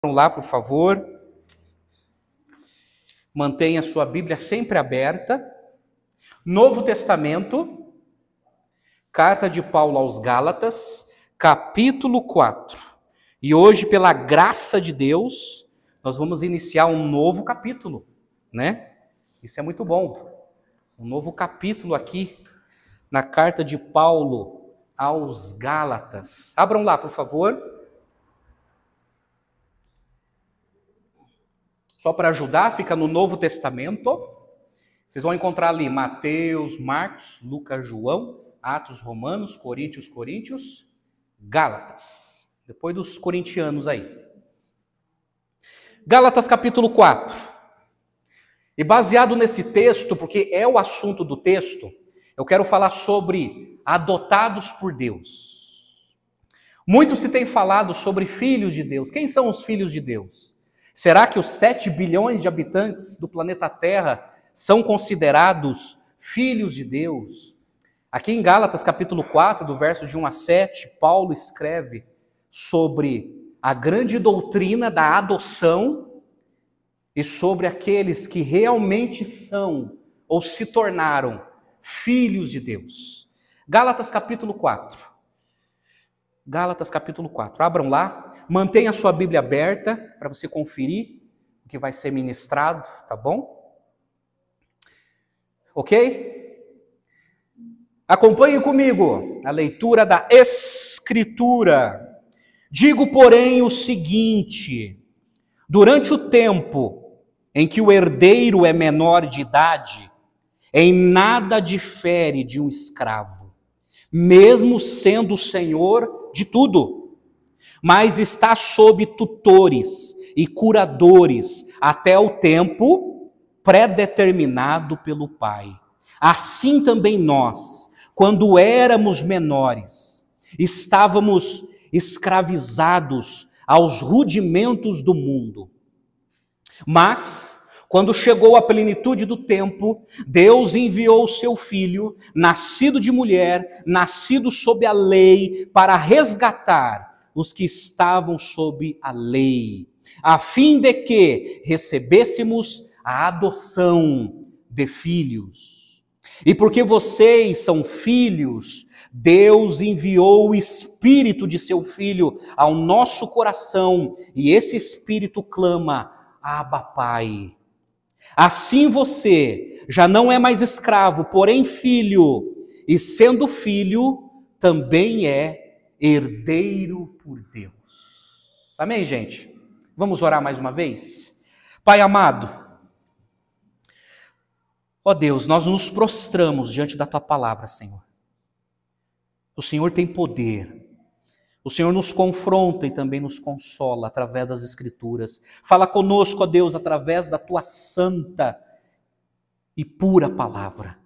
Lá, por favor. Mantenha sua Bíblia sempre aberta. Novo Testamento, Carta de Paulo aos Gálatas, capítulo 4. E hoje, pela graça de Deus, nós vamos iniciar um novo capítulo, né? Isso é muito bom. Um novo capítulo aqui na Carta de Paulo aos Gálatas. Abram lá, por favor. Só para ajudar, fica no Novo Testamento. Vocês vão encontrar ali Mateus, Marcos, Lucas, João, Atos, Romanos, Coríntios, Gálatas. Depois dos corintianos aí. Gálatas capítulo 4. E baseado nesse texto, porque é o assunto do texto, eu quero falar sobre adotados por Deus. Muito se tem falado sobre filhos de Deus. Quem são os filhos de Deus? Será que os 7 bilhões de habitantes do planeta Terra são considerados filhos de Deus? Aqui em Gálatas capítulo 4, do verso de 1 a 7, Paulo escreve sobre a grande doutrina da adoção e sobre aqueles que realmente são ou se tornaram filhos de Deus. Gálatas capítulo 4. Gálatas capítulo 4. Abram lá. Mantenha a sua Bíblia aberta para você conferir o que vai ser ministrado, tá bom? Ok? Acompanhe comigo a leitura da Escritura. Digo, porém, o seguinte: durante o tempo em que o herdeiro é menor de idade, em nada difere de um escravo, mesmo sendo o senhor de tudo, mas está sob tutores e curadores até o tempo predeterminado pelo Pai. Assim também nós, quando éramos menores, estávamos escravizados aos rudimentos do mundo. Mas, quando chegou a plenitude do tempo, Deus enviou o seu Filho, nascido de mulher, nascido sob a lei, para resgatar os que estavam sob a lei, a fim de que recebêssemos a adoção de filhos. E porque vocês são filhos, Deus enviou o Espírito de seu Filho ao nosso coração, e esse Espírito clama: Abba, Pai. Assim você já não é mais escravo, porém filho, e sendo filho, também é herdeiro por Deus. Amém, gente? Vamos orar mais uma vez? Pai amado, ó Deus, nós nos prostramos diante da Tua palavra, Senhor. O Senhor tem poder. O Senhor nos confronta e também nos consola através das Escrituras. Fala conosco, ó Deus, através da Tua santa e pura palavra.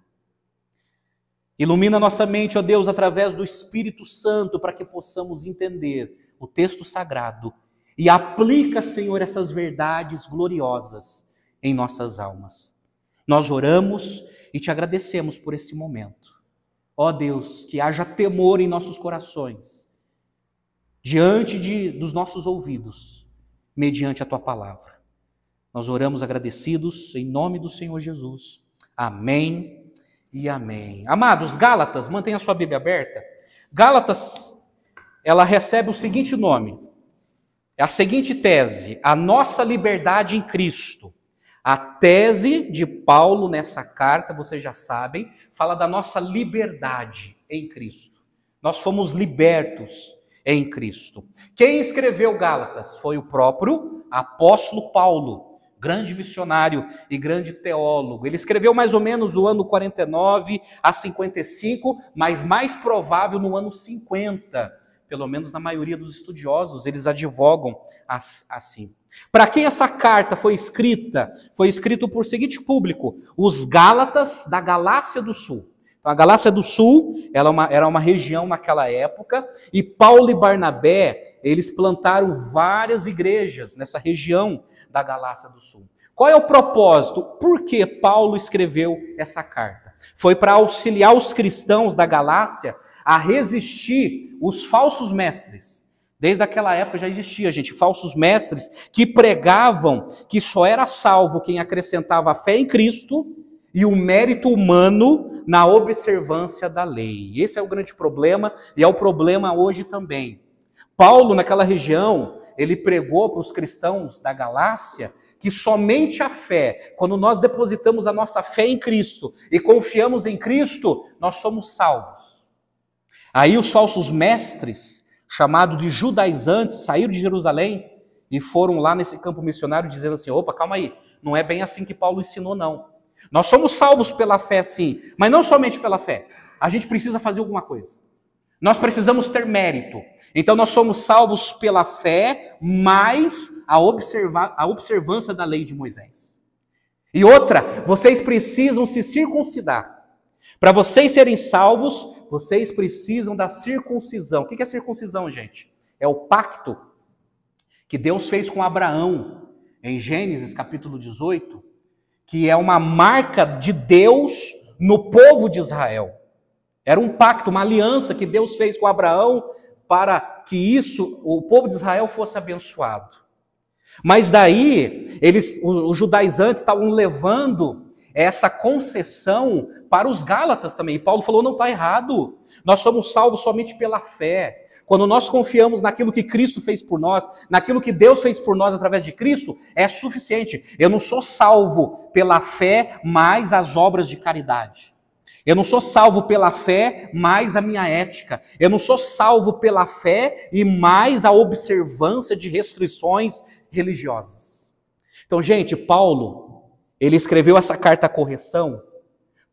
Ilumina nossa mente, ó Deus, através do Espírito Santo, para que possamos entender o texto sagrado e aplica, Senhor, essas verdades gloriosas em nossas almas. Nós oramos e te agradecemos por esse momento. Ó Deus, que haja temor em nossos corações, diante dos nossos ouvidos, mediante a Tua palavra. Nós oramos agradecidos em nome do Senhor Jesus. Amém. E amém. Amados, Gálatas, mantenha a sua Bíblia aberta. Gálatas, ela recebe o seguinte nome, é a seguinte tese: a nossa liberdade em Cristo. A tese de Paulo nessa carta, vocês já sabem, fala da nossa liberdade em Cristo. Nós fomos libertos em Cristo. Quem escreveu Gálatas foi o próprio apóstolo Paulo, grande missionário e grande teólogo. Ele escreveu mais ou menos do ano 49 a 55, mas mais provável no ano 50. Pelo menos na maioria dos estudiosos, eles advogam assim. Para quem essa carta foi escrita? Foi escrito por seguinte público: os Gálatas da Galácia do Sul. Então, a Galácia do Sul era uma região naquela época, e Paulo e Barnabé, eles plantaram várias igrejas nessa região da Galácia do Sul. Qual é o propósito? Por que Paulo escreveu essa carta? Foi para auxiliar os cristãos da Galácia a resistir os falsos mestres Desde aquela época já existia, gente, falsos mestres que pregavam que só era salvo quem acrescentava a fé em Cristo e o mérito humano na observância da lei. Esse é o grande problema e é o problema hoje também. Paulo, naquela região, ele pregou para os cristãos da Galácia que somente a fé, quando nós depositamos a nossa fé em Cristo e confiamos em Cristo, nós somos salvos. Aí os falsos mestres, chamados de judaizantes, saíram de Jerusalém e foram lá nesse campo missionário dizendo assim, opa, calma aí, não é bem assim que Paulo ensinou não. Nós somos salvos pela fé sim, mas não somente pela fé, a gente precisa fazer alguma coisa. Nós precisamos ter mérito. Então nós somos salvos pela fé, mais a observância da lei de Moisés. E outra, vocês precisam se circuncidar. Para vocês serem salvos, vocês precisam da circuncisão. O que é circuncisão, gente? É o pacto que Deus fez com Abraão, em Gênesis capítulo 18, que é uma marca de Deus no povo de Israel. Era um pacto, uma aliança que Deus fez com Abraão para que o povo de Israel fosse abençoado. Mas daí, os judaizantes estavam levando essa concessão para os Gálatas também. E Paulo falou, não está errado. Nós somos salvos somente pela fé. Quando nós confiamos naquilo que Cristo fez por nós, naquilo que Deus fez por nós através de Cristo, é suficiente. Eu não sou salvo pela fé mais as obras de caridade. Eu não sou salvo pela fé mais a minha ética. Eu não sou salvo pela fé e mais a observância de restrições religiosas. Então, gente, Paulo, ele escreveu essa carta à correção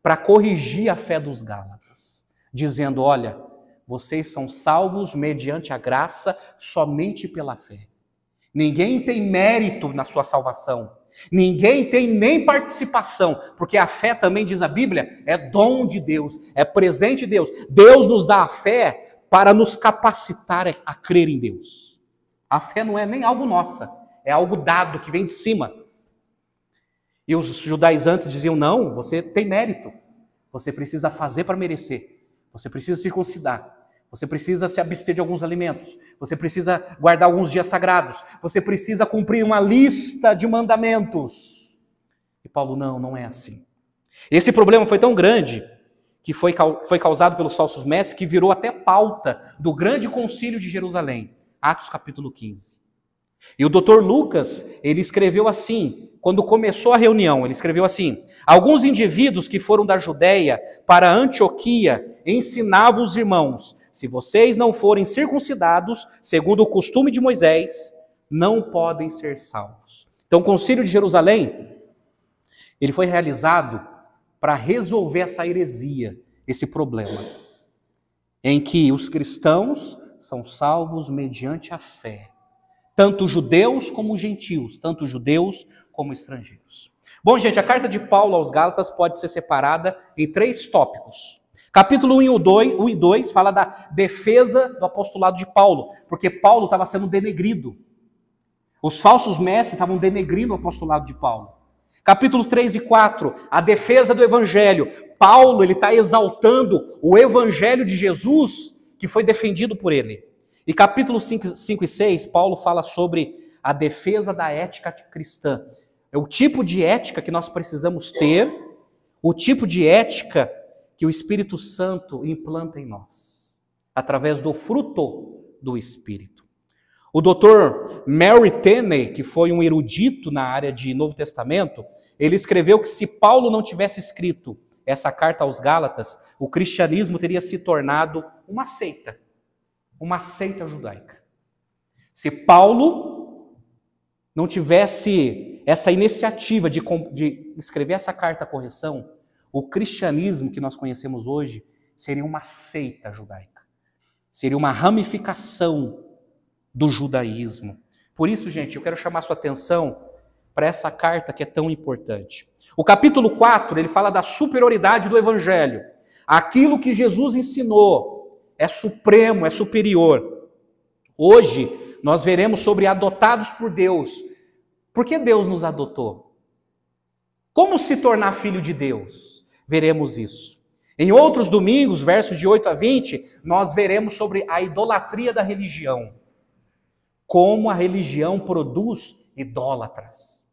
para corrigir a fé dos Gálatas, dizendo, olha, vocês são salvos mediante a graça somente pela fé. Ninguém tem mérito na sua salvação. Ninguém tem nem participação, porque a fé também, diz a Bíblia, é dom de Deus, é presente de Deus. Deus nos dá a fé para nos capacitar a crer em Deus. A fé não é nem algo nossa, é algo dado que vem de cima. E os judaizantes diziam, não, você tem mérito, você precisa fazer para merecer, você precisa circuncidar. Você precisa se abster de alguns alimentos. Você precisa guardar alguns dias sagrados. Você precisa cumprir uma lista de mandamentos. E Paulo, não é assim. Esse problema foi tão grande que foi causado pelos falsos mestres que virou até pauta do grande concílio de Jerusalém. Atos capítulo 15. E o Dr. Lucas, ele escreveu assim, quando começou a reunião, ele escreveu assim, alguns indivíduos que foram da Judéia para Antioquia ensinavam os irmãos, se vocês não forem circuncidados, segundo o costume de Moisés, não podem ser salvos. Então o concílio de Jerusalém, ele foi realizado para resolver essa heresia, esse problema, em que os cristãos são salvos mediante a fé. Tanto judeus como gentios, tanto judeus como estrangeiros. Bom, gente, a carta de Paulo aos Gálatas pode ser separada em 3 tópicos. Capítulo 1 e 2 fala da defesa do apostolado de Paulo, porque Paulo estava sendo denegrido. Os falsos mestres estavam denegrindo o apostolado de Paulo. Capítulos 3 e 4, a defesa do evangelho. Paulo está exaltando o evangelho de Jesus que foi defendido por ele. E capítulos 5 e 6, Paulo fala sobre a defesa da ética cristã. É o tipo de ética que nós precisamos ter, o tipo de ética que o Espírito Santo implanta em nós, através do fruto do Espírito. O Dr. Mary Tenney, que foi um erudito na área de Novo Testamento, ele escreveu que se Paulo não tivesse escrito essa carta aos Gálatas, o cristianismo teria se tornado uma seita judaica. Se Paulo não tivesse essa iniciativa de escrever essa carta à correção, o cristianismo que nós conhecemos hoje seria uma seita judaica. Seria uma ramificação do judaísmo. Por isso, gente, eu quero chamar sua atenção para essa carta que é tão importante. O capítulo 4, ele fala da superioridade do evangelho. Aquilo que Jesus ensinou é supremo, é superior. Hoje, nós veremos sobre adotados por Deus. Por que Deus nos adotou? Como se tornar filho de Deus? Veremos isso. Em outros domingos, versos de 8 a 20, nós veremos sobre a idolatria da religião. como a religião produz idólatras.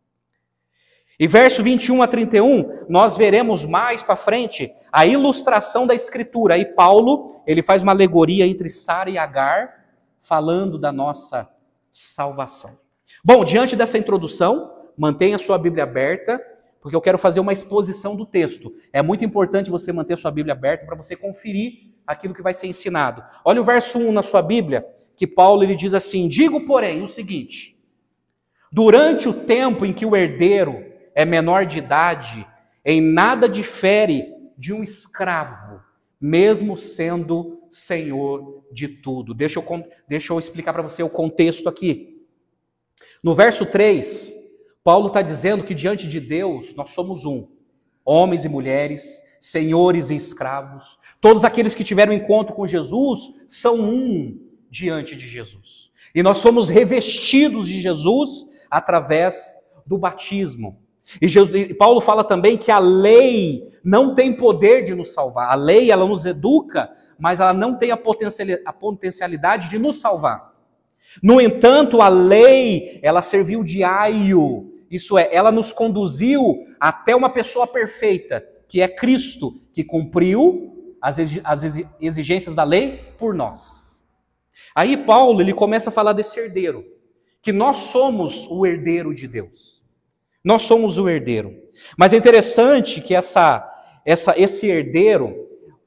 E verso 21 a 31, nós veremos mais para frente a ilustração da Escritura. Aí Paulo, ele faz uma alegoria entre Sara e Agar, falando da nossa salvação. Bom, diante dessa introdução, mantenha sua Bíblia aberta, porque eu quero fazer uma exposição do texto. É muito importante você manter sua Bíblia aberta para você conferir aquilo que vai ser ensinado. Olha o verso 1 na sua Bíblia, que Paulo ele diz assim: digo, porém, o seguinte: durante o tempo em que o herdeiro é menor de idade, em nada difere de um escravo, mesmo sendo senhor de tudo. Deixa eu explicar para você o contexto aqui. No verso 3, Paulo está dizendo que diante de Deus nós somos um, homens e mulheres, senhores e escravos. Todos aqueles que tiveram encontro com Jesus são um diante de Jesus. E nós somos revestidos de Jesus através do batismo. E Paulo fala também que a lei não tem poder de nos salvar. A lei, ela nos educa, mas ela não tem a potencialidade de nos salvar. No entanto, a lei, ela serviu de aio. Isso é, ela nos conduziu até uma pessoa perfeita, que é Cristo, que cumpriu as exigências da lei por nós. Aí Paulo, ele começa a falar desse herdeiro, que nós somos o herdeiro de Deus. Nós somos o herdeiro. Mas é interessante que esse herdeiro,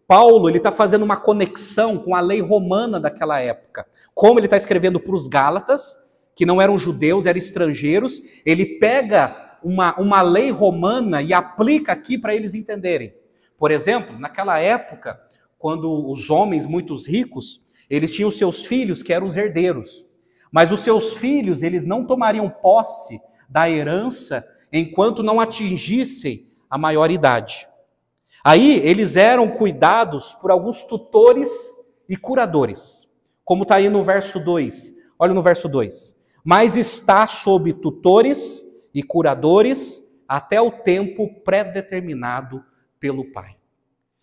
Paulo, ele está fazendo uma conexão com a lei romana daquela época. Como ele está escrevendo para os Gálatas, que não eram judeus, eram estrangeiros, ele pega uma lei romana e aplica aqui para eles entenderem. Por exemplo, naquela época, quando os homens muito ricos, eles tinham seus filhos que eram os herdeiros. Mas os seus filhos, eles não tomariam posse da herança enquanto não atingissem a maioridade. Aí eles eram cuidados por alguns tutores e curadores, como está aí no verso 2. Olha no verso 2. Mas está sob tutores e curadores até o tempo pré-determinado pelo Pai.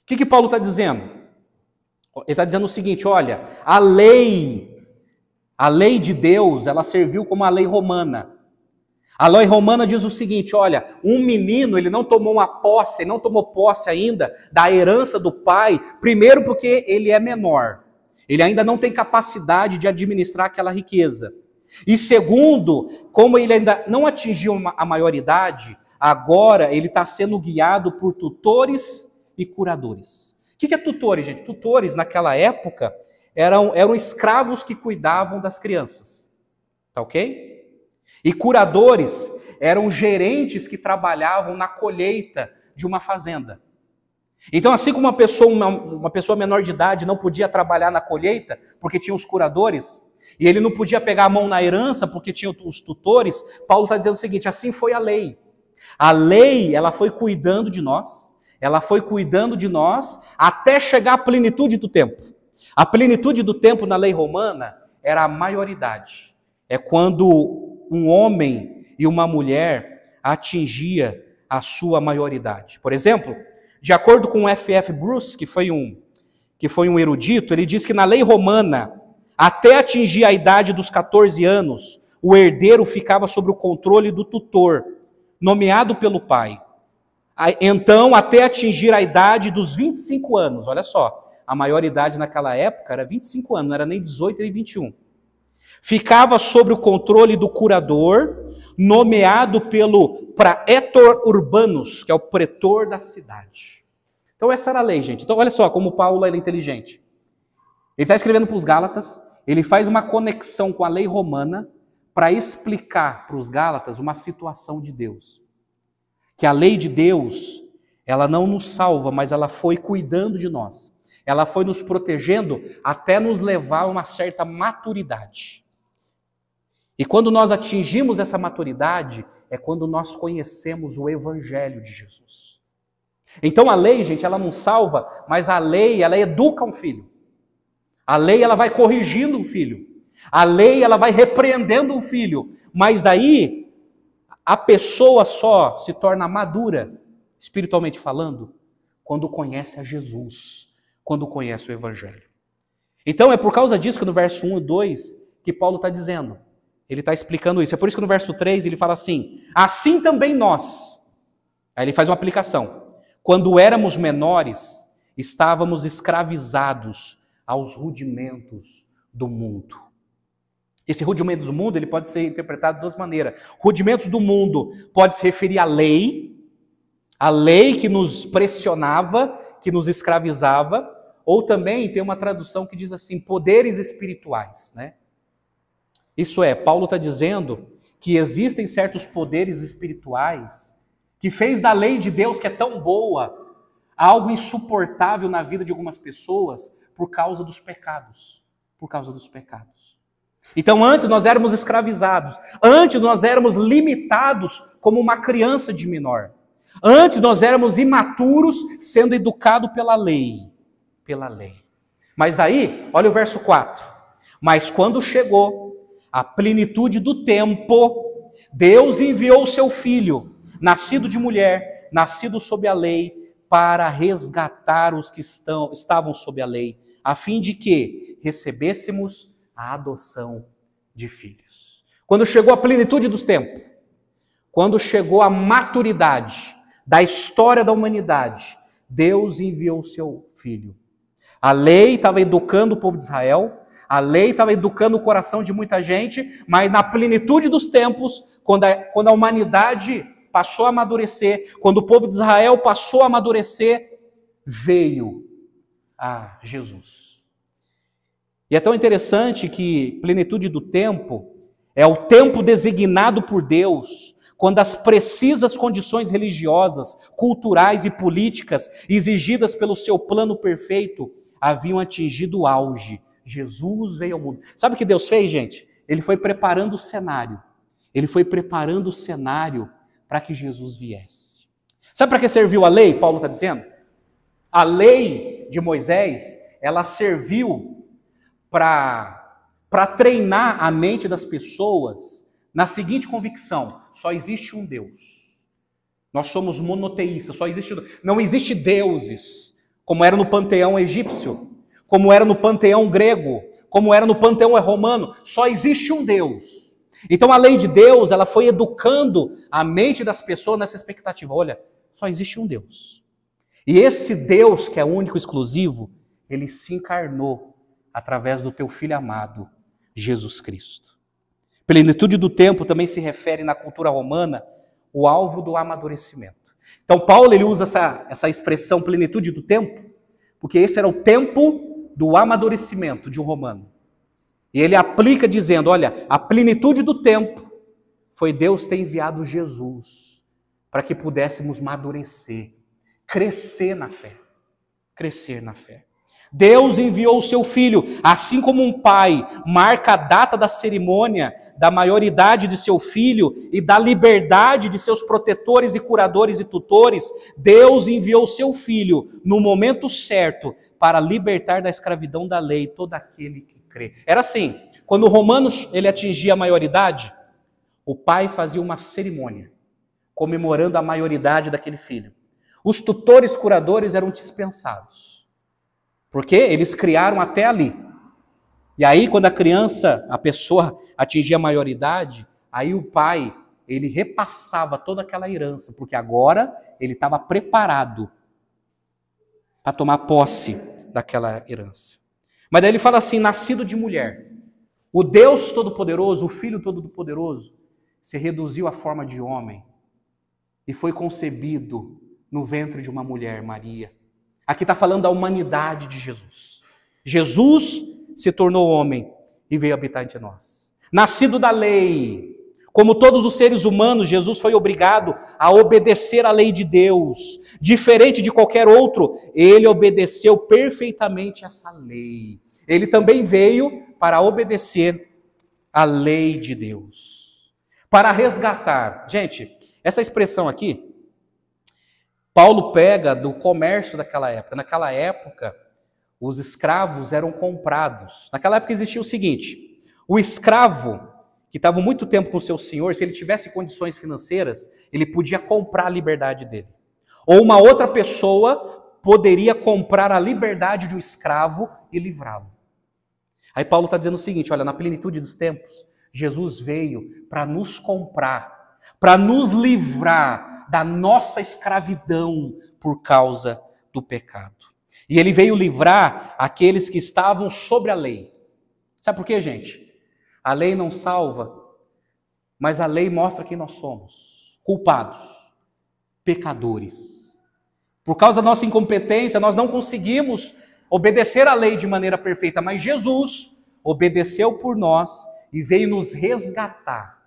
O que Paulo está dizendo? Ele está dizendo o seguinte: olha, a lei de Deus, ela serviu como a lei romana. A lei romana diz o seguinte: olha, um menino, ele não tomou posse ainda da herança do pai, primeiro porque ele é menor. Ele ainda não tem capacidade de administrar aquela riqueza. E segundo, como ele ainda não atingiu a maioridade, agora ele está sendo guiado por tutores e curadores. O que é tutores, gente? Tutores, naquela época, eram escravos que cuidavam das crianças. Tá ok? E curadores eram gerentes que trabalhavam na colheita de uma fazenda. Então, assim como uma pessoa menor de idade não podia trabalhar na colheita, porque tinha os curadores, e ele não podia pegar a mão na herança, porque tinha os tutores, Paulo está dizendo o seguinte: assim foi a lei. A lei, ela foi cuidando de nós, até chegar à plenitude do tempo. A plenitude do tempo na lei romana era a maioridade. É quando um homem e uma mulher atingia a sua maioridade. Por exemplo, de acordo com F.F. Bruce, que foi um erudito, ele diz que na lei romana, até atingir a idade dos 14 anos, o herdeiro ficava sob o controle do tutor, nomeado pelo pai. Então, até atingir a idade dos 25 anos, olha só, a maioridade naquela época era 25 anos, não era nem 18 nem 21. Ficava sob o controle do curador, nomeado pelo praetor urbanus, que é o pretor da cidade. Então essa era a lei, gente. Então olha só como Paulo era inteligente. Ele está escrevendo para os Gálatas, ele faz uma conexão com a lei romana para explicar para os Gálatas uma situação de Deus. Que a lei de Deus, ela não nos salva, mas ela foi cuidando de nós. Ela foi nos protegendo até nos levar a uma certa maturidade. E quando nós atingimos essa maturidade, é quando nós conhecemos o Evangelho de Jesus. Então a lei, gente, ela não salva, mas a lei, ela educa um filho. A lei, ela vai corrigindo um filho. A lei, ela vai repreendendo um filho. Mas daí, a pessoa só se torna madura, espiritualmente falando, quando conhece a Jesus, quando conhece o Evangelho. Então é por causa disso que no verso 1 e 2, que Paulo está dizendo ele está explicando isso. É por isso que no verso 3 ele fala assim: assim também nós. Aí ele faz uma aplicação. Quando éramos menores, estávamos escravizados aos rudimentos do mundo. Esse rudimento do mundo ele pode ser interpretado de duas maneiras. Rudimentos do mundo pode se referir à lei que nos pressionava, que nos escravizava, ou também tem uma tradução que diz assim, poderes espirituais, né? Isso é, Paulo está dizendo que existem certos poderes espirituais que fez da lei de Deus, que é tão boa, algo insuportável na vida de algumas pessoas por causa dos pecados. Por causa dos pecados. Então antes nós éramos escravizados, antes nós éramos limitados como uma criança de menor. Antes nós éramos imaturos sendo educados pela lei. Pela lei. Mas daí, olha o verso 4. Mas quando chegou a plenitude do tempo, Deus enviou o seu filho, nascido de mulher, nascido sob a lei, para resgatar os que estavam sob a lei, a fim de que recebêssemos a adoção de filhos. Quando chegou a plenitude dos tempos, quando chegou a maturidade da história da humanidade, Deus enviou o seu filho. A lei estava educando o povo de Israel, a lei estava educando o coração de muita gente, mas na plenitude dos tempos, quando a humanidade passou a amadurecer, quando o povo de Israel passou a amadurecer, veio a Jesus. E é tão interessante que plenitude do tempo é o tempo designado por Deus, quando as precisas condições religiosas, culturais e políticas exigidas pelo seu plano perfeito haviam atingido o auge. Jesus veio ao mundo. Sabe o que Deus fez, gente? Ele foi preparando o cenário. Ele foi preparando o cenário para que Jesus viesse. Sabe para que serviu a lei, Paulo está dizendo? A lei de Moisés, ela serviu para treinar a mente das pessoas na seguinte convicção: só existe um Deus. Nós somos monoteístas, não existe deuses, como era no panteão egípcio, como era no panteão grego, como era no panteão romano. Só existe um Deus. Então a lei de Deus, ela foi educando a mente das pessoas nessa expectativa. Olha, só existe um Deus. E esse Deus, que é único e exclusivo, ele se encarnou através do teu Filho amado, Jesus Cristo. Plenitude do tempo também se refere na cultura romana o alvo do amadurecimento. Então Paulo ele usa essa expressão plenitude do tempo, porque esse era o tempo do amadurecimento de um romano. E ele aplica dizendo, olha, a plenitude do tempo foi Deus ter enviado Jesus para que pudéssemos amadurecer, crescer na fé. Crescer na fé. Deus enviou o seu filho, assim como um pai marca a data da cerimônia da maioridade de seu filho e da liberdade de seus protetores e curadores e tutores. Deus enviou o seu filho no momento certo para libertar da escravidão da lei todo aquele que crê. Era assim, quando o romano ele atingia a maioridade, o pai fazia uma cerimônia comemorando a maioridade daquele filho. Os tutores curadores eram dispensados. Porque eles criaram até ali. E aí, quando a pessoa atingia a maioridade, aí o pai, ele repassava toda aquela herança, porque agora ele estava preparado para tomar posse daquela herança. Mas daí ele fala assim, nascido de mulher. O Deus Todo-Poderoso, o Filho Todo-Poderoso, se reduziu à forma de homem e foi concebido no ventre de uma mulher, Maria. Aqui está falando da humanidade de Jesus. Jesus se tornou homem e veio habitar entre nós. Nascido da lei, como todos os seres humanos, Jesus foi obrigado a obedecer à lei de Deus. Diferente de qualquer outro, ele obedeceu perfeitamente essa lei. Ele também veio para obedecer à lei de Deus. Para resgatar. Gente, essa expressão aqui, Paulo pega do comércio daquela época. Naquela época, os escravos eram comprados. Naquela época existia o seguinte, o escravo, que estava muito tempo com o seu senhor, se ele tivesse condições financeiras, ele podia comprar a liberdade dele. Ou uma outra pessoa poderia comprar a liberdade de um escravo e livrá-lo. Aí Paulo está dizendo o seguinte, olha, na plenitude dos tempos, Jesus veio para nos comprar, para nos livrar da nossa escravidão por causa do pecado. E ele veio livrar aqueles que estavam sobre a lei. Sabe por quê, gente? A lei não salva, mas a lei mostra quem nós somos. Culpados, pecadores. Por causa da nossa incompetência, nós não conseguimos obedecer a lei de maneira perfeita, mas Jesus obedeceu por nós e veio nos resgatar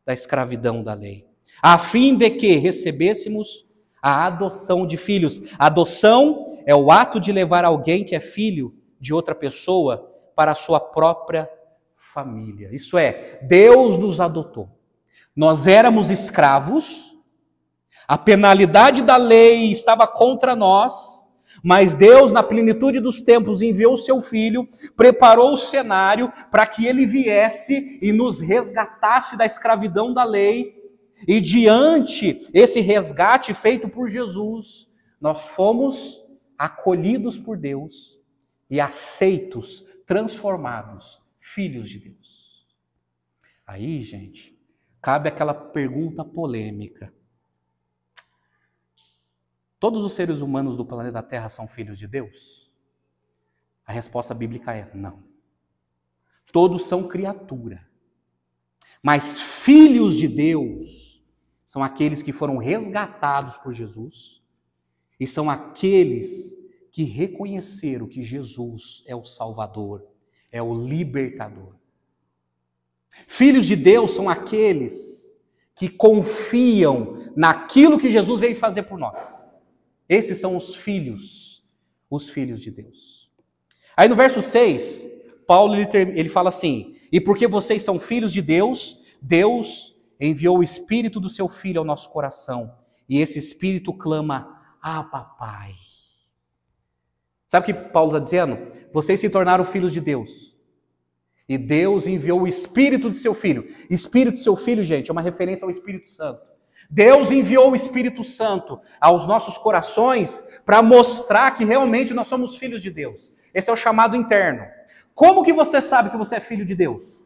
da escravidão da lei, a fim de que recebêssemos a adoção de filhos. A adoção é o ato de levar alguém que é filho de outra pessoa para a sua própria família. Isso é, Deus nos adotou. Nós éramos escravos, a penalidade da lei estava contra nós, mas Deus, na plenitude dos tempos, enviou o seu Filho, preparou o cenário para que ele viesse e nos resgatasse da escravidão da lei. E diante esse resgate feito por Jesus, nós fomos acolhidos por Deus e aceitos, transformados, filhos de Deus. Aí, gente, cabe aquela pergunta polêmica. Todos os seres humanos do planeta Terra são filhos de Deus? A resposta bíblica é não. Todos são criatura. Mas filhos de Deus são aqueles que foram resgatados por Jesus e são aqueles que reconheceram que Jesus é o Salvador, é o libertador. Filhos de Deus são aqueles que confiam naquilo que Jesus veio fazer por nós. Esses são os filhos de Deus. Aí no verso 6, Paulo ele fala assim: e porque vocês são filhos de Deus, Deus enviou o Espírito do seu Filho ao nosso coração, e esse Espírito clama: ah, papai. Sabe o que Paulo está dizendo? Vocês se tornaram filhos de Deus, e Deus enviou o Espírito de seu Filho. Espírito de seu Filho, gente, é uma referência ao Espírito Santo. Deus enviou o Espírito Santo aos nossos corações para mostrar que realmente nós somos filhos de Deus. Esse é o chamado interno. Como que você sabe que você é filho de Deus?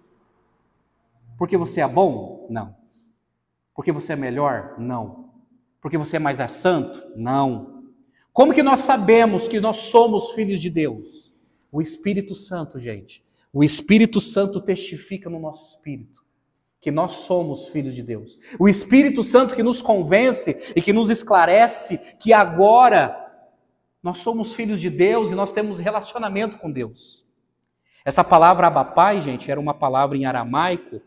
Porque você é bom? Não. Porque você é melhor? Não. Porque você é mais santo? Não. Como que nós sabemos que nós somos filhos de Deus? O Espírito Santo, gente. O Espírito Santo testifica no nosso espírito que nós somos filhos de Deus. O Espírito Santo que nos convence e que nos esclarece que agora nós somos filhos de Deus e nós temos relacionamento com Deus. Essa palavra Abba Pai, gente, era uma palavra em aramaico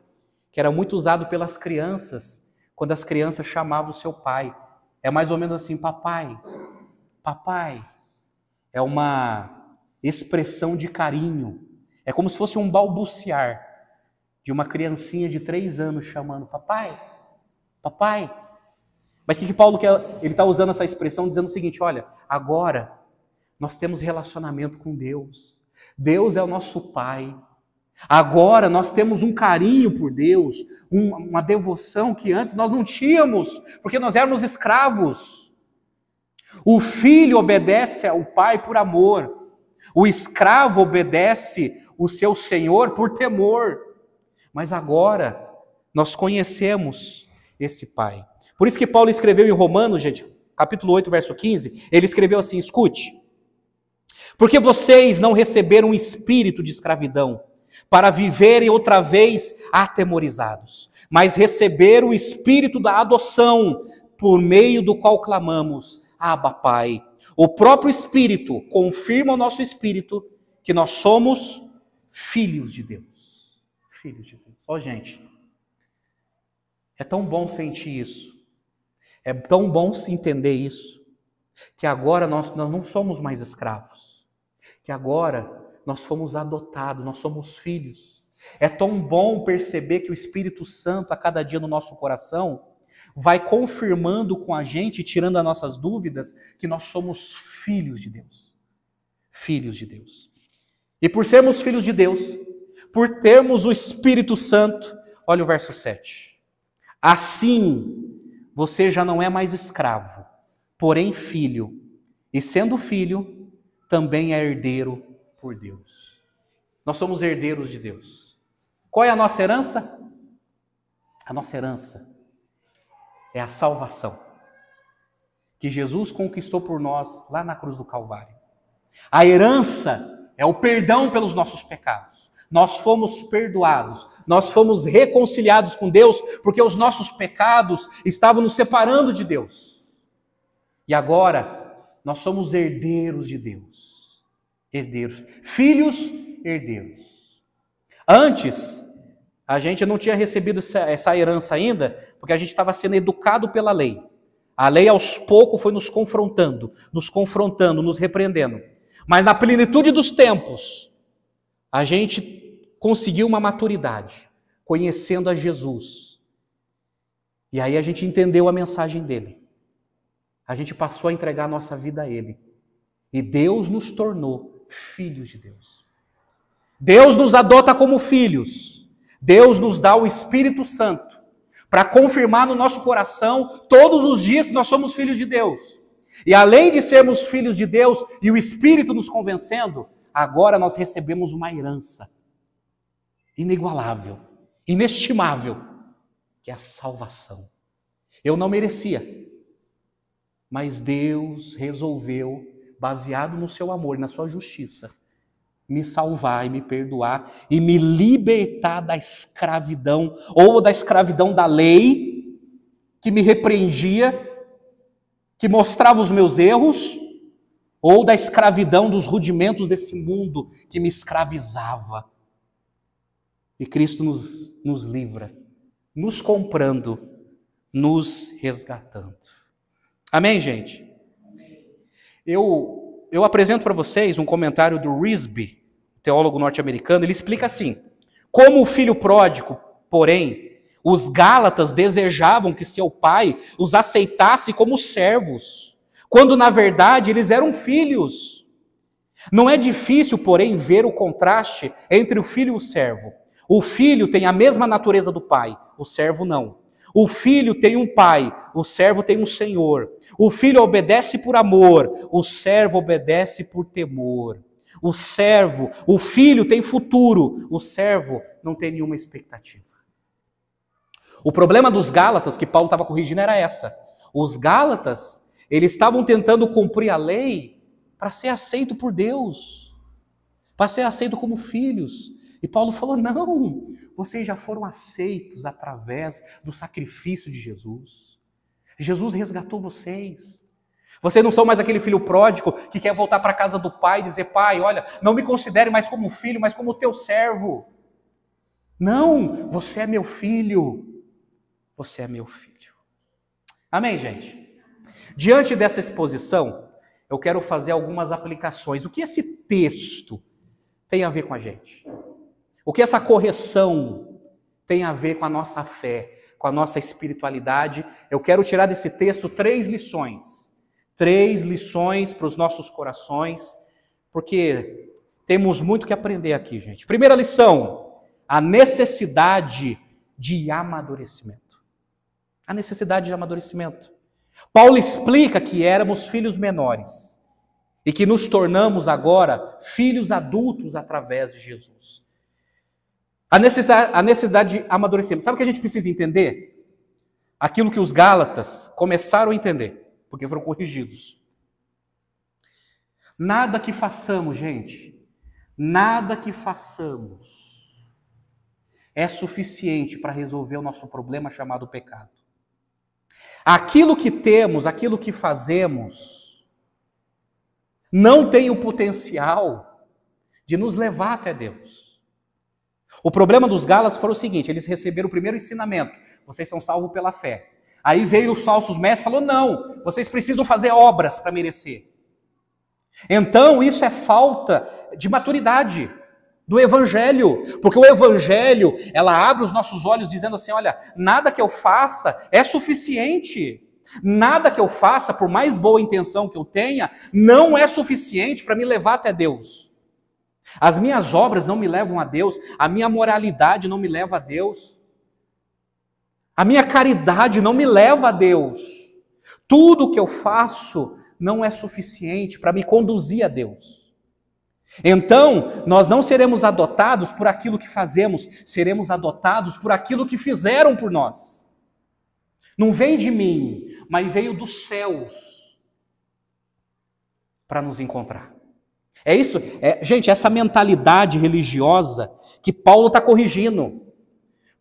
que era muito usado pelas crianças, quando as crianças chamavam o seu pai. É mais ou menos assim: papai, papai. É uma expressão de carinho. É como se fosse um balbuciar de uma criancinha de 3 anos chamando papai, papai. Mas o que Paulo quer? Ele está usando essa expressão dizendo o seguinte: olha, agora nós temos relacionamento com Deus. Deus é o nosso Pai. Agora nós temos um carinho por Deus, uma devoção que antes nós não tínhamos, porque nós éramos escravos. O filho obedece ao pai por amor. O escravo obedece o seu senhor por temor. Mas agora nós conhecemos esse Pai. Por isso que Paulo escreveu em Romanos, gente, capítulo 8, verso 15, ele escreveu assim: escute, porque vocês não receberam um espírito de escravidão para viverem outra vez atemorizados, mas receberam o espírito da adoção, por meio do qual clamamos: Abba, Pai. O próprio Espírito confirma ao nosso espírito que nós somos filhos de Deus. Filhos de Deus. Ó, gente, é tão bom sentir isso, é tão bom se entender isso, que agora nós não somos mais escravos, que agora nós fomos adotados, nós somos filhos. É tão bom perceber que o Espírito Santo, a cada dia no nosso coração, vai confirmando com a gente, tirando as nossas dúvidas, que nós somos filhos de Deus. Filhos de Deus. E por sermos filhos de Deus, por termos o Espírito Santo, olha o verso 7. Assim, você já não é mais escravo, porém filho, e sendo filho, também é herdeiro por Deus. Nós somos herdeiros de Deus. Qual é a nossa herança? A nossa herança é a salvação que Jesus conquistou por nós lá na cruz do Calvário. A herança é o perdão pelos nossos pecados. Nós fomos perdoados, nós fomos reconciliados com Deus, porque os nossos pecados estavam nos separando de Deus. E agora, nós somos herdeiros de Deus. Herdeiros. Filhos, herdeiros. Antes, a gente não tinha recebido essa herança ainda, porque a gente estava sendo educado pela lei. A lei, aos poucos, foi nos confrontando, nos repreendendo. Mas na plenitude dos tempos, a gente conseguiu uma maturidade, conhecendo a Jesus. E aí a gente entendeu a mensagem dele. A gente passou a entregar a nossa vida a ele. E Deus nos tornou filhos de Deus. Deus nos adota como filhos. Deus nos dá o Espírito Santo para confirmar no nosso coração todos os dias que nós somos filhos de Deus. E além de sermos filhos de Deus e o Espírito nos convencendo, agora nós recebemos uma herança inigualável, inestimável, que é a salvação. Eu não merecia, mas Deus resolveu, baseado no seu amor e na sua justiça, me salvar e me perdoar e me libertar da escravidão, ou da escravidão da lei, que me repreendia, que mostrava os meus erros, ou da escravidão dos rudimentos desse mundo que me escravizava. E Cristo nos livra, nos comprando, nos resgatando. Amém, gente? Eu apresento para vocês um comentário do Risby, teólogo norte-americano. Ele explica assim: como o filho pródigo, porém, os Gálatas desejavam que seu pai os aceitasse como servos, quando na verdade eles eram filhos. Não é difícil, porém, ver o contraste entre o filho e o servo. O filho tem a mesma natureza do pai, o servo não. O filho tem um pai, o servo tem um senhor. O filho obedece por amor, o servo obedece por temor. O filho tem futuro, o servo não tem nenhuma expectativa. O problema dos Gálatas, que Paulo estava corrigindo, era essa. Os Gálatas, eles estavam tentando cumprir a lei para ser aceito por Deus, para ser aceito como filhos. E Paulo falou: não, vocês já foram aceitos através do sacrifício de Jesus. Jesus resgatou vocês. Vocês não são mais aquele filho pródigo que quer voltar para a casa do pai e dizer: pai, olha, não me considere mais como filho, mas como teu servo. Não, você é meu filho. Você é meu filho. Amém, gente? Diante dessa exposição, eu quero fazer algumas aplicações. O que esse texto tem a ver com a gente? O que essa correção tem a ver com a nossa fé, com a nossa espiritualidade? Eu quero tirar desse texto 3 lições. 3 lições para os nossos corações, porque temos muito que aprender aqui, gente. Primeira lição: a necessidade de amadurecimento. A necessidade de amadurecimento. Paulo explica que éramos filhos menores e que nos tornamos agora filhos adultos através de Jesus. A necessidade de amadurecimento. Sabe o que a gente precisa entender? Aquilo que os Gálatas começaram a entender, porque foram corrigidos. Nada que façamos, gente, nada que façamos é suficiente para resolver o nosso problema chamado pecado. Aquilo que temos, aquilo que fazemos, não tem o potencial de nos levar até Deus. O problema dos Gálatas foi o seguinte: eles receberam o primeiro ensinamento: vocês são salvos pela fé. Aí veio os falsos mestres e falou: não, vocês precisam fazer obras para merecer. Então isso é falta de maturidade do Evangelho, porque o Evangelho, ela abre os nossos olhos dizendo assim: olha, nada que eu faça é suficiente. Nada que eu faça, por mais boa intenção que eu tenha, não é suficiente para me levar até Deus. As minhas obras não me levam a Deus, a minha moralidade não me leva a Deus, a minha caridade não me leva a Deus. Tudo que eu faço não é suficiente para me conduzir a Deus. Então, nós não seremos adotados por aquilo que fazemos, seremos adotados por aquilo que fizeram por nós. Não vem de mim, mas veio dos céus para nos encontrar. É isso, gente, essa mentalidade religiosa que Paulo está corrigindo.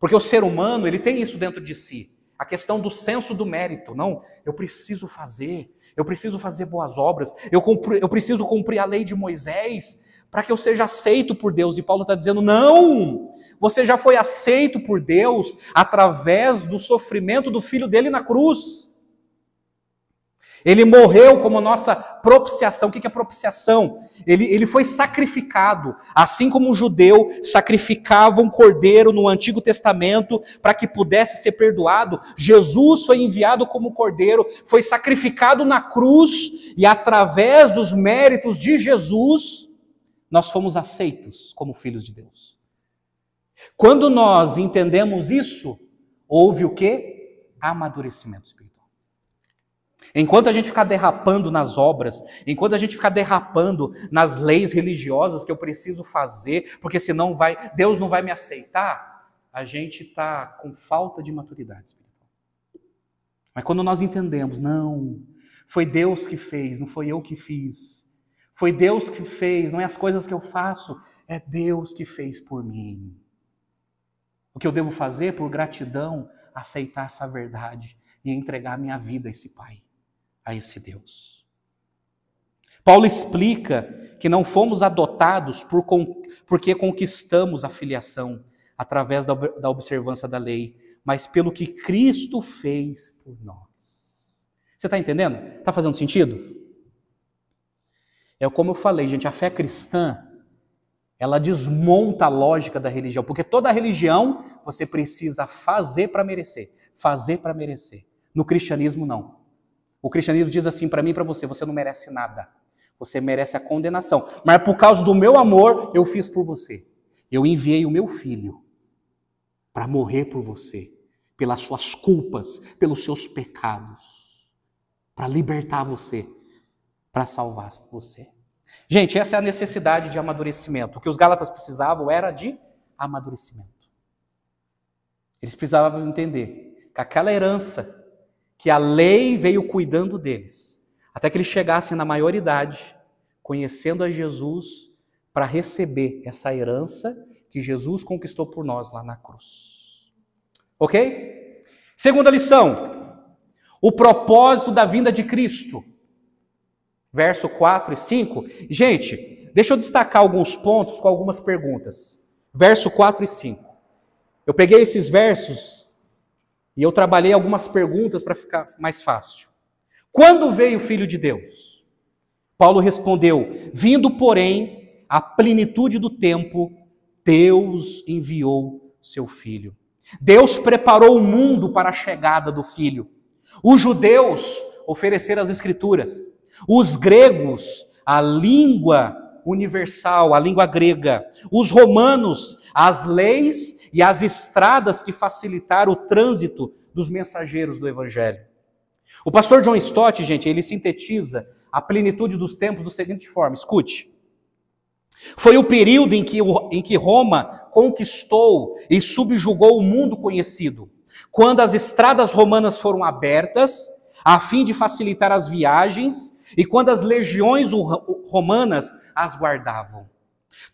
Porque o ser humano, ele tem isso dentro de si. A questão do senso do mérito. Não, eu preciso fazer boas obras, eu preciso cumprir a lei de Moisés para que eu seja aceito por Deus. E Paulo está dizendo, não, você já foi aceito por Deus através do sofrimento do Filho dele na cruz. Ele morreu como nossa propiciação. O que é propiciação? Ele foi sacrificado, assim como o judeu sacrificava um cordeiro no Antigo Testamento para que pudesse ser perdoado. Jesus foi enviado como cordeiro, foi sacrificado na cruz e através dos méritos de Jesus, nós fomos aceitos como filhos de Deus. Quando nós entendemos isso, houve o quê? Amadurecimento espiritual. Enquanto a gente ficar derrapando nas obras, enquanto a gente ficar derrapando nas leis religiosas que eu preciso fazer, porque senão Deus não vai me aceitar, a gente está com falta de maturidade espiritual. Mas quando nós entendemos, não, foi Deus que fez, não foi eu que fiz. Foi Deus que fez, não é as coisas que eu faço, é Deus que fez por mim. O que eu devo fazer, por gratidão, aceitar essa verdade e entregar minha vida a esse Pai, a esse Deus. Paulo explica que não fomos adotados porque conquistamos a filiação através da observância da lei, mas pelo que Cristo fez por nós. Você está entendendo? Está fazendo sentido? É como eu falei, gente, a fé cristã, ela desmonta a lógica da religião, porque toda religião você precisa fazer para merecer, fazer para merecer. No cristianismo, não. O cristianismo diz assim para mim e para você, você não merece nada. Você merece a condenação. Mas por causa do meu amor, eu fiz por você. Eu enviei o meu filho para morrer por você, pelas suas culpas, pelos seus pecados, para libertar você, para salvar você. Gente, essa é a necessidade de amadurecimento. O que os Gálatas precisavam era de amadurecimento. Eles precisavam entender que aquela herança que a lei veio cuidando deles, até que eles chegassem na maioridade, conhecendo a Jesus, para receber essa herança que Jesus conquistou por nós lá na cruz. Ok? Segunda lição, o propósito da vinda de Cristo. Verso 4 e 5. Gente, deixa eu destacar alguns pontos com algumas perguntas. Verso 4 e 5. Eu peguei esses versos e eu trabalhei algumas perguntas para ficar mais fácil. Quando veio o Filho de Deus? Paulo respondeu, vindo, porém, à plenitude do tempo, Deus enviou seu Filho. Deus preparou o mundo para a chegada do Filho. Os judeus ofereceram as Escrituras. Os gregos, a língua universal, a língua grega. Os romanos, as leis e as estradas que facilitaram o trânsito dos mensageiros do Evangelho. O pastor John Stott, gente, ele sintetiza a plenitude dos tempos da seguinte forma, escute. Foi o período em que Roma conquistou e subjugou o mundo conhecido, quando as estradas romanas foram abertas, a fim de facilitar as viagens, e quando as legiões romanas as guardavam.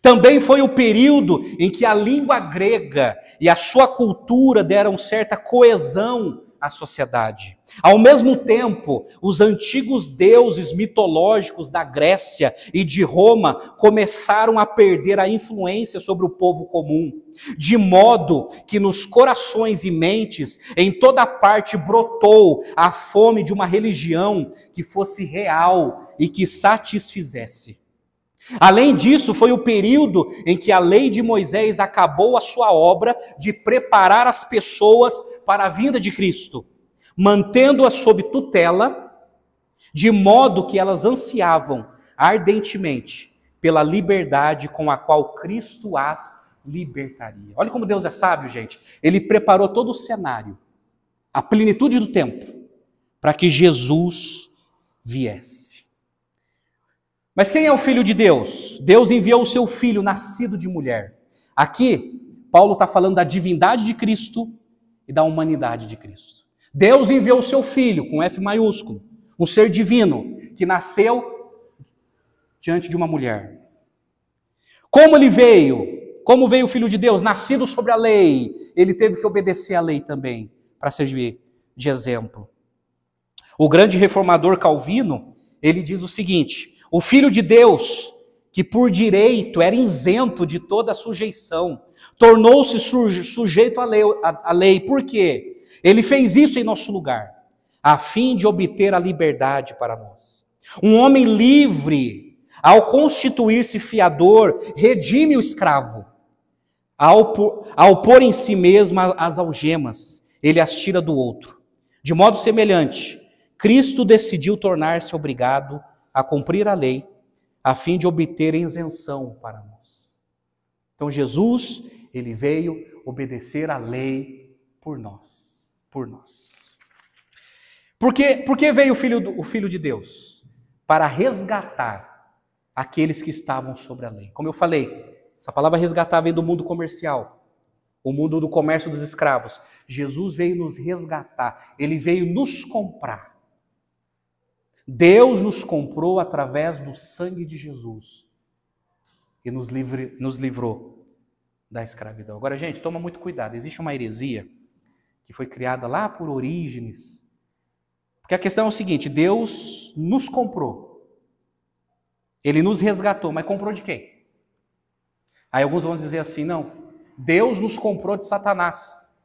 Também foi o período em que a língua grega e a sua cultura deram certa coesão à sociedade. Ao mesmo tempo, os antigos deuses mitológicos da Grécia e de Roma começaram a perder a influência sobre o povo comum, de modo que nos corações e mentes, em toda parte brotou a fome de uma religião que fosse real e que satisfizesse. Além disso, foi o período em que a lei de Moisés acabou a sua obra de preparar as pessoas para a vinda de Cristo, mantendo-as sob tutela, de modo que elas ansiavam ardentemente pela liberdade com a qual Cristo as libertaria. Olha como Deus é sábio, gente. Ele preparou todo o cenário, a plenitude do tempo, para que Jesus viesse. Mas quem é o Filho de Deus? Deus enviou o seu Filho, nascido de mulher. Aqui, Paulo está falando da divindade de Cristo e da humanidade de Cristo. Deus enviou o seu Filho, com F maiúsculo, um ser divino, que nasceu diante de uma mulher. Como ele veio? Como veio o Filho de Deus? Nascido sobre a lei. Ele teve que obedecer à lei também, para servir de exemplo. O grande reformador Calvino, ele diz o seguinte: o Filho de Deus, que por direito era isento de toda sujeição, tornou-se sujeito à lei. Por quê? Ele fez isso em nosso lugar, a fim de obter a liberdade para nós. Um homem livre, ao constituir-se fiador, redime o escravo. Ao pôr em si mesmo as algemas, ele as tira do outro. De modo semelhante, Cristo decidiu tornar-se obrigado a cumprir a lei, a fim de obter isenção para nós. Então Jesus, ele veio obedecer a lei por nós. Por nós. Por que veio o Filho de Deus? Para resgatar aqueles que estavam sobre a lei. Como eu falei, essa palavra resgatar vem do mundo comercial, o mundo do comércio dos escravos. Jesus veio nos resgatar, ele veio nos comprar. Deus nos comprou através do sangue de Jesus e nos livrou da escravidão. Agora, gente, toma muito cuidado. Existe uma heresia que foi criada lá por Orígenes. Porque a questão é o seguinte: Deus nos comprou. Ele nos resgatou, mas comprou de quem? Aí alguns vão dizer assim: não, Deus nos comprou de Satanás.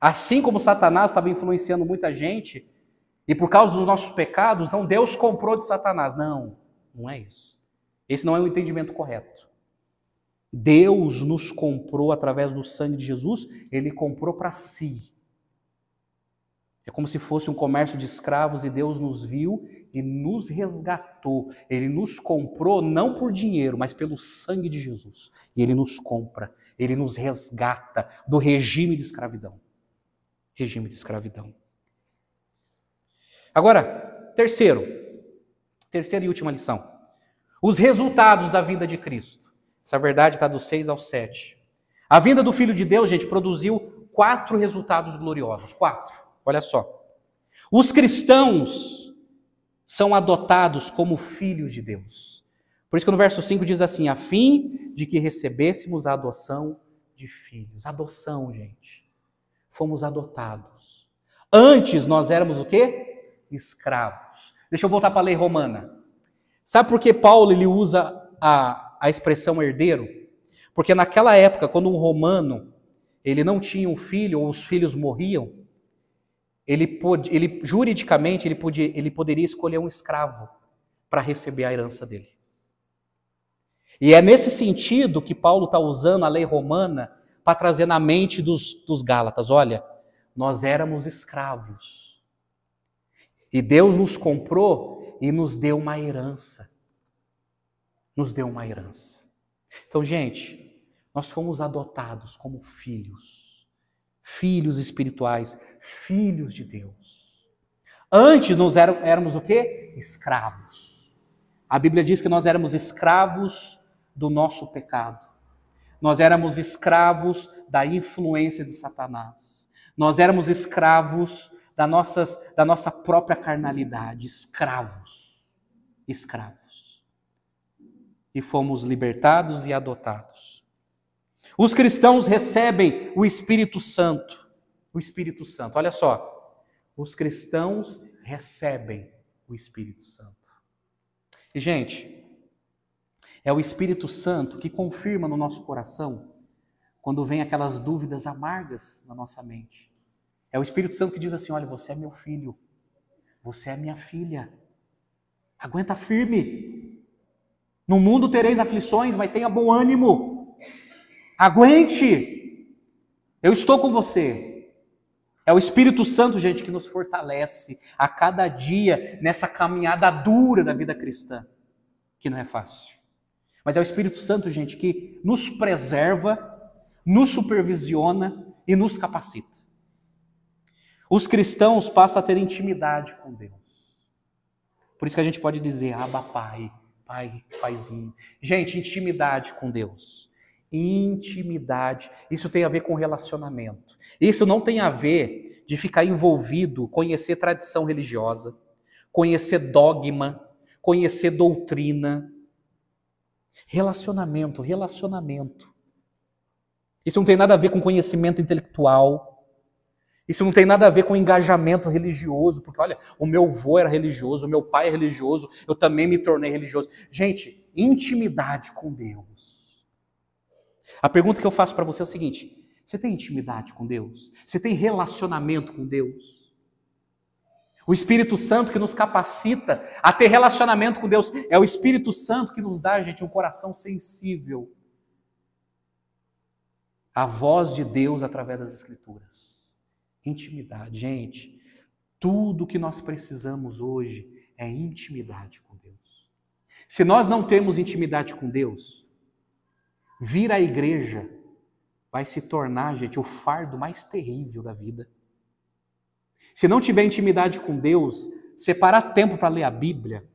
Assim como Satanás estava influenciando muita gente, e por causa dos nossos pecados, não, Deus comprou de Satanás. Não, não é isso. Esse não é o entendimento correto. Deus nos comprou através do sangue de Jesus, ele comprou para si. É como se fosse um comércio de escravos e Deus nos viu e nos resgatou. Ele nos comprou não por dinheiro, mas pelo sangue de Jesus. E ele nos compra, ele nos resgata do regime de escravidão. Regime de escravidão. Agora, terceira e última lição. Os resultados da vida de Cristo. Essa verdade está do 6 ao 7. A vinda do Filho de Deus, gente, produziu 4 resultados gloriosos. 4. Olha só. Os cristãos são adotados como filhos de Deus. Por isso que no verso 5 diz assim: a fim de que recebêssemos a adoção de filhos. Adoção, gente. Fomos adotados. Antes nós éramos o quê? Escravos. Deixa eu voltar para a lei romana. Sabe por que Paulo ele usa a expressão herdeiro? Porque naquela época, quando um romano ele não tinha um filho ou os filhos morriam, juridicamente ele poderia escolher um escravo para receber a herança dele. E é nesse sentido que Paulo está usando a lei romana para trazer na mente dos Gálatas: olha, nós éramos escravos. E Deus nos comprou e nos deu uma herança. Nos deu uma herança. Então, gente, nós fomos adotados como filhos. Filhos espirituais, filhos de Deus. Antes nós éramos o quê? Escravos. A Bíblia diz que nós éramos escravos do nosso pecado. Nós éramos escravos da influência de Satanás. Nós éramos escravos da nossa própria carnalidade. Escravos. Escravos. E fomos libertados e adotados. Os cristãos recebem o Espírito Santo. O Espírito Santo. Olha só. Os cristãos recebem o Espírito Santo. E, gente, é o Espírito Santo que confirma no nosso coração quando vem aquelas dúvidas amargas na nossa mente. É o Espírito Santo que diz assim: olha, você é meu filho. Você é minha filha. Aguenta firme. No mundo tereis aflições, mas tenha bom ânimo. Aguente. Eu estou com você. É o Espírito Santo, gente, que nos fortalece a cada dia nessa caminhada dura da vida cristã, que não é fácil. Mas é o Espírito Santo, gente, que nos preserva, nos supervisiona e nos capacita. Os cristãos passam a ter intimidade com Deus. Por isso que a gente pode dizer: Abba, Pai, pai, paizinho. Gente, intimidade com Deus. Intimidade. Isso tem a ver com relacionamento. Isso não tem a ver de ficar envolvido, conhecer tradição religiosa, conhecer dogma, conhecer doutrina. Relacionamento, relacionamento. Isso não tem nada a ver com conhecimento intelectual. Isso não tem nada a ver com engajamento religioso, porque olha, o meu avô era religioso, o meu pai é religioso, eu também me tornei religioso. Gente, intimidade com Deus. A pergunta que eu faço para você é o seguinte: você tem intimidade com Deus? Você tem relacionamento com Deus? O Espírito Santo que nos capacita a ter relacionamento com Deus, é o Espírito Santo que nos dá, gente, um coração sensível à voz de Deus através das Escrituras. Intimidade, gente, tudo que nós precisamos hoje é intimidade com Deus. Se nós não temos intimidade com Deus, vir à igreja vai se tornar, gente, o fardo mais terrível da vida. Se não tiver intimidade com Deus, separar tempo para ler a Bíblia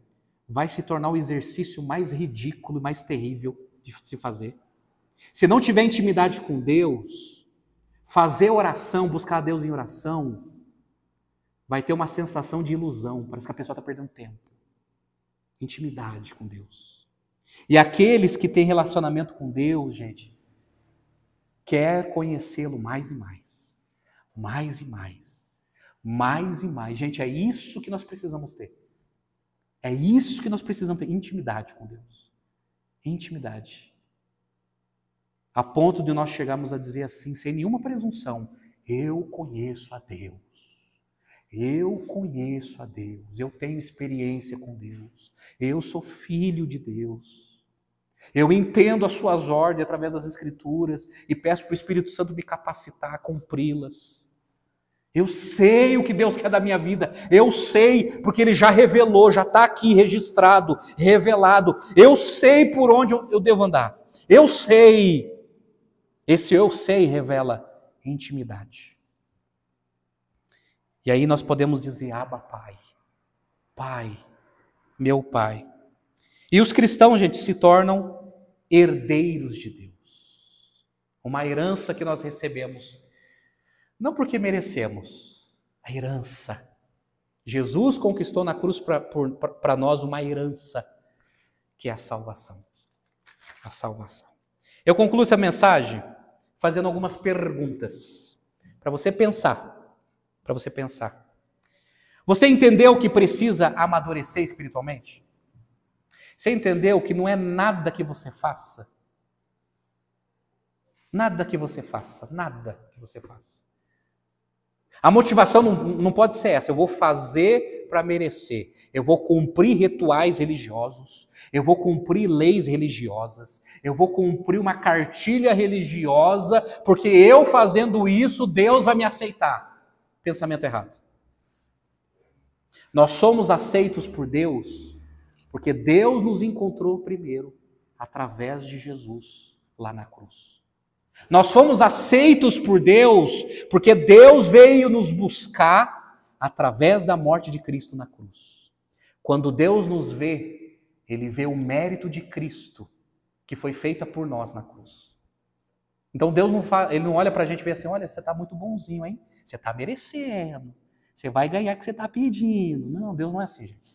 vai se tornar o exercício mais ridículo e mais terrível de se fazer. Se não tiver intimidade com Deus, fazer oração, buscar a Deus em oração, vai ter uma sensação de ilusão, parece que a pessoa está perdendo tempo. Intimidade com Deus. E aqueles que têm relacionamento com Deus, gente, quer conhecê-lo mais e mais. Mais e mais. Mais e mais. Gente, é isso que nós precisamos ter. É isso que nós precisamos ter. Intimidade com Deus. Intimidade. A ponto de nós chegarmos a dizer assim, sem nenhuma presunção: eu conheço a Deus. Eu conheço a Deus. Eu tenho experiência com Deus. Eu sou filho de Deus. Eu entendo as suas ordens através das Escrituras e peço para o Espírito Santo me capacitar a cumpri-las. Eu sei o que Deus quer da minha vida. Eu sei, porque Ele já revelou, já está aqui registrado, revelado. Eu sei por onde eu devo andar. Eu sei. Esse eu sei revela intimidade. E aí nós podemos dizer: Abba, Pai. Pai, meu Pai. E os cristãos, gente, se tornam herdeiros de Deus. Uma herança que nós recebemos, não porque merecemos, a herança. Jesus conquistou na cruz para nós uma herança, que é a salvação. A salvação. Eu concluo essa mensagem fazendo algumas perguntas, para você pensar. Para você pensar. Você entendeu que precisa amadurecer espiritualmente? Você entendeu que não é nada que você faça? Nada que você faça, nada que você faça. A motivação não pode ser essa: eu vou fazer para merecer, eu vou cumprir rituais religiosos, eu vou cumprir leis religiosas, eu vou cumprir uma cartilha religiosa, porque eu fazendo isso, Deus vai me aceitar. Pensamento errado. Nós somos aceitos por Deus, porque Deus nos encontrou primeiro, através de Jesus, lá na cruz. Nós fomos aceitos por Deus, porque Deus veio nos buscar através da morte de Cristo na cruz. Quando Deus nos vê, Ele vê o mérito de Cristo, que foi feita por nós na cruz. Então Deus Ele não olha para a gente e vê assim: olha, você está muito bonzinho, hein? Você está merecendo. Você vai ganhar o que você está pedindo. Não, Deus não é assim, gente.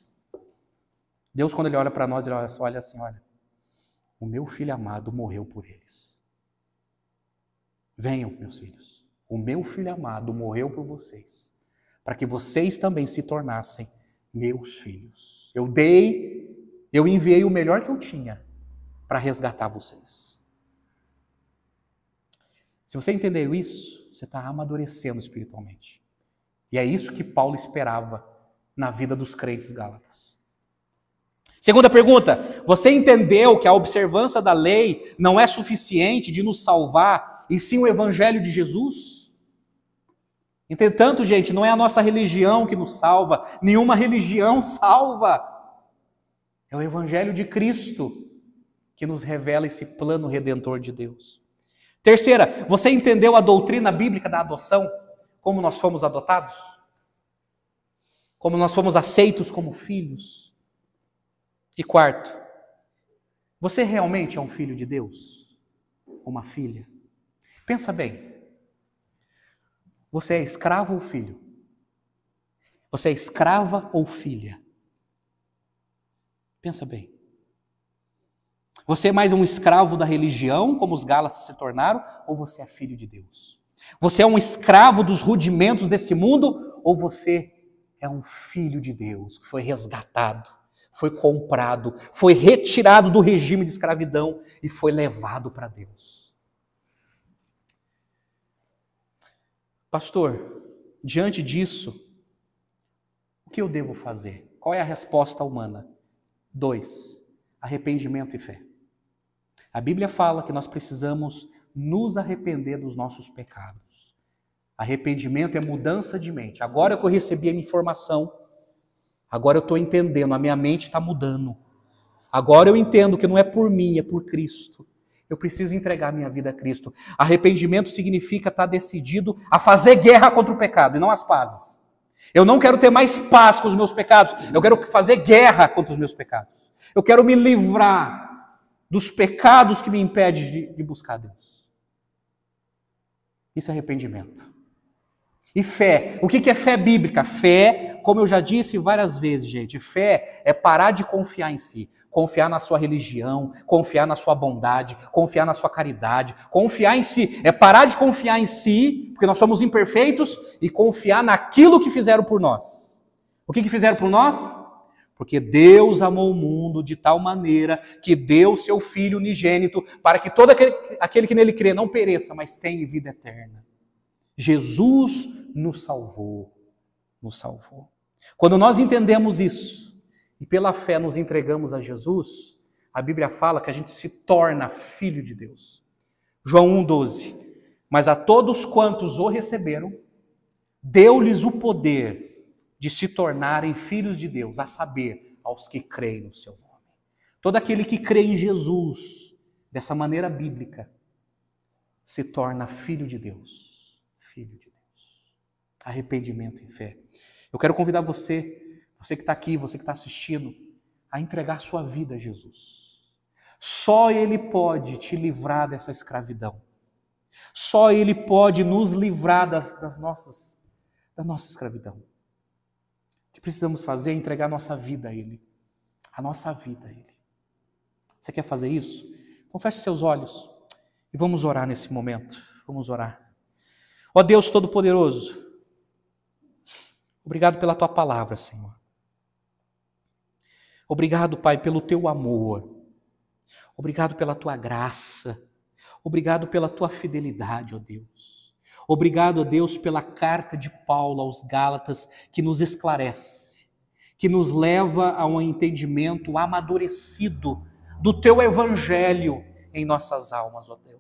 Deus, quando Ele olha para nós, Ele olha assim: olha, o meu filho amado morreu por eles. Venham, meus filhos. O meu filho amado morreu por vocês, para que vocês também se tornassem meus filhos. Eu enviei o melhor que eu tinha para resgatar vocês. Se você entendeu isso, você está amadurecendo espiritualmente. E é isso que Paulo esperava na vida dos crentes gálatas. Segunda pergunta: você entendeu que a observância da lei não é suficiente de nos salvar, e sim o Evangelho de Jesus? Entretanto, gente, não é a nossa religião que nos salva, nenhuma religião salva. É o Evangelho de Cristo que nos revela esse plano redentor de Deus. Terceira, você entendeu a doutrina bíblica da adoção? Como nós fomos adotados? Como nós fomos aceitos como filhos? E quarto, Você realmente é um filho de Deus? Uma filha? Pensa bem. Você é escravo ou filho? Você é escrava ou filha? Pensa bem. Você é mais um escravo da religião, como os Gálatas se tornaram, ou você é filho de Deus? Você é um escravo dos rudimentos desse mundo, ou você é um filho de Deus, que foi resgatado, foi comprado, foi retirado do regime de escravidão e foi levado para Deus? Pastor, diante disso, o que eu devo fazer? Qual é a resposta humana? 2, arrependimento e fé. A Bíblia fala que nós precisamos nos arrepender dos nossos pecados. Arrependimento é mudança de mente. Agora que eu recebi a minha informação, agora eu estou entendendo, a minha mente está mudando. Agora eu entendo que não é por mim, é por Cristo. Eu preciso entregar minha vida a Cristo. Arrependimento significa estar decidido a fazer guerra contra o pecado e não as pazes. Eu não quero ter mais paz com os meus pecados, eu quero fazer guerra contra os meus pecados. Eu quero me livrar dos pecados que me impedem de buscar Deus. Isso é arrependimento. E fé. O que é fé bíblica? Fé, como eu já disse várias vezes, gente, fé é parar de confiar em si. Confiar na sua religião, confiar na sua bondade, confiar na sua caridade. Confiar em si. É parar de confiar em si, porque nós somos imperfeitos, e confiar naquilo que fizeram por nós. O que fizeram por nós? Porque Deus amou o mundo de tal maneira que deu seu Filho unigênito para que todo aquele que nele crê não pereça, mas tenha vida eterna. Jesus nos salvou, nos salvou. Quando nós entendemos isso e pela fé nos entregamos a Jesus, a Bíblia fala que a gente se torna filho de Deus. João 1,12. Mas a todos quantos o receberam, deu-lhes o poder de se tornarem filhos de Deus, a saber, aos que creem no seu nome. Todo aquele que crê em Jesus, dessa maneira bíblica, se torna filho de Deus. Filho de Deus. Arrependimento e fé. Eu quero convidar você que está aqui, você que está assistindo, a entregar sua vida a Jesus. Só Ele pode te livrar dessa escravidão. Só Ele pode nos livrar da nossa escravidão. O que precisamos fazer é entregar a nossa vida a Ele. A nossa vida a Ele. Você quer fazer isso? Então feche seus olhos e vamos orar nesse momento. Vamos orar. Ó Deus Todo-Poderoso, obrigado pela Tua palavra, Senhor. Obrigado, Pai, pelo Teu amor. Obrigado pela Tua graça. Obrigado pela Tua fidelidade, ó Deus. Obrigado, ó Deus, pela carta de Paulo aos Gálatas que nos esclarece, que nos leva a um entendimento amadurecido do Teu Evangelho em nossas almas, ó Deus.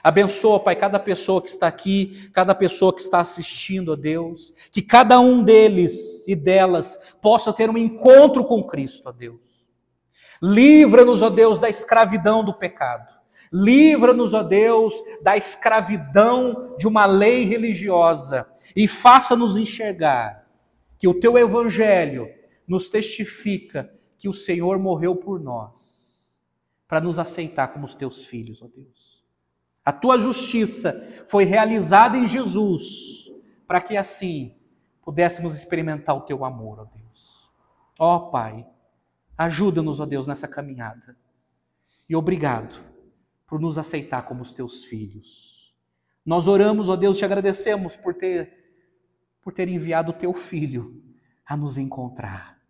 Abençoa, Pai, cada pessoa que está aqui, cada pessoa que está assistindo, ó Deus, que cada um deles e delas possa ter um encontro com Cristo, ó Deus. Livra-nos, ó Deus, da escravidão do pecado. Livra-nos, ó Deus, da escravidão de uma lei religiosa e faça-nos enxergar que o Teu Evangelho nos testifica que o Senhor morreu por nós, para nos aceitar como os Teus filhos, ó Deus. A Tua justiça foi realizada em Jesus, para que assim pudéssemos experimentar o Teu amor, ó Deus. Ó Pai, ajuda-nos, ó Deus, nessa caminhada. E obrigado por nos aceitar como os Teus filhos. Nós oramos, ó Deus, te agradecemos por ter enviado o Teu Filho a nos encontrar.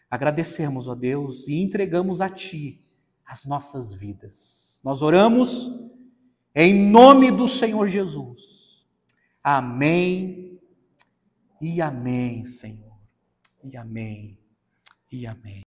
Agradecemos, ó Deus, e entregamos a Ti as nossas vidas. Nós oramos em nome do Senhor Jesus. Amém e amém, Senhor. E amém e amém.